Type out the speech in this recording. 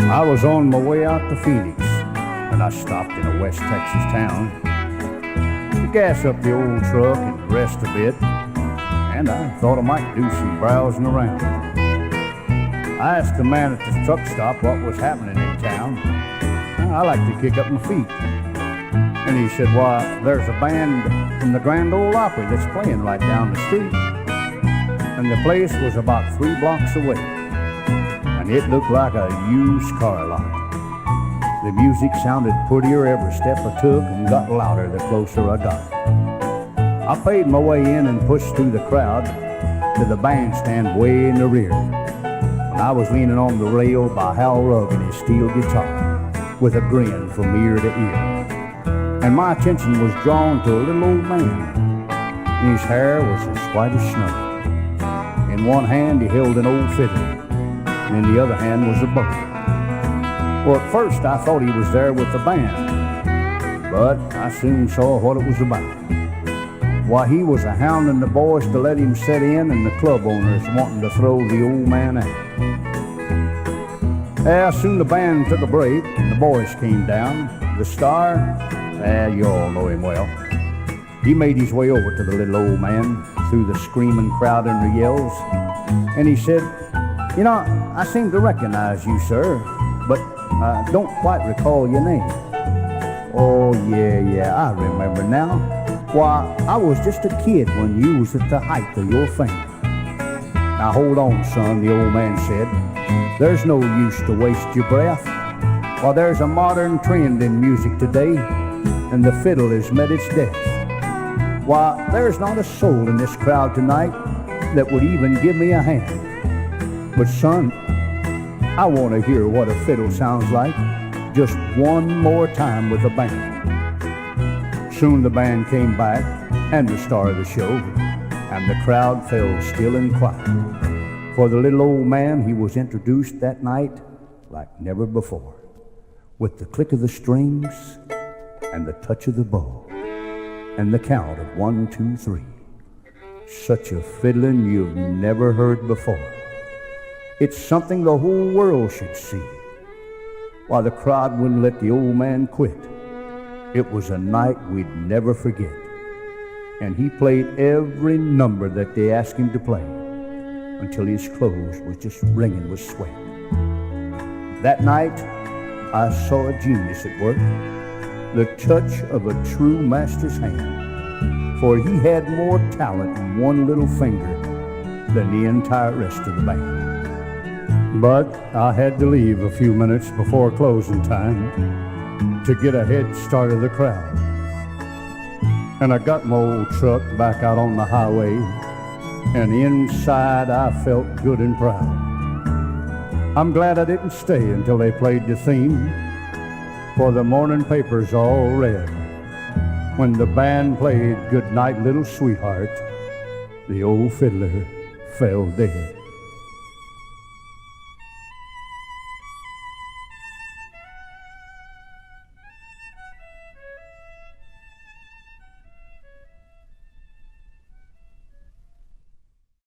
I was on my way out to Phoenix, and I stopped in a West Texas town to gas up the old truck and rest a bit, and I thought I might do some browsing around. I asked the man at the truck stop what was happening in town. I like to kick up my feet. And he said, "Why, there's a band from the Grand Ole Opry that's playing right down the street." And the place was about 3 blocks away, and it looked like a used car lot. The music sounded prettier every step I took and got louder the closer I got. I paid my way in and pushed through the crowd to the bandstand way in the rear. And I was leaning on the rail by Hal Rugg and his steel guitar, with a grin from ear to ear. And my attention was drawn to a little old man, and his hair was as white as snow. In one hand he held an old fiddle, and in the other hand was a bow. Well, at first I thought he was there with the band, but I soon saw what it was about. Why, he was a hounding the boys to let him set in, and the club owners wanting to throw the old man out. Soon the band took a break, and the boys came down. The star, you all know him well. He made his way over to the little old man through the screaming crowd and the yells, and he said, "You know, I seem to recognize you, sir, but I don't quite recall your name." "Oh, yeah, I remember now. Why, I was just a kid when you was at the height of your fame." "Now hold on, son," the old man said. "There's no use to waste your breath. Well, there's a modern trend in music today, and the fiddle has met its death. Why, there's not a soul in this crowd tonight that would even give me a hand. But son, I want to hear what a fiddle sounds like just one more time with the band." Soon the band came back, and the star of the show, and the crowd fell still and quiet. For the little old man, he was introduced that night like never before, with the click of the strings and the touch of the bow and the count of 1, 2, 3. Such a fiddling you've never heard before. It's something the whole world should see. Why, the crowd wouldn't let the old man quit. It was a night we'd never forget, and he played every number that they asked him to play until his clothes was just wringing with sweat. That night, I saw a genius at work, the touch of a true master's hand, for he had more talent in one little finger than the entire rest of the band. But I had to leave a few minutes before closing time to get a head start of the crowd. And I got my old truck back out on the highway, and inside I felt good and proud. I'm glad I didn't stay until they played the theme, for the morning papers all read when the band played "Good Night, Little Sweetheart," the old fiddler fell dead.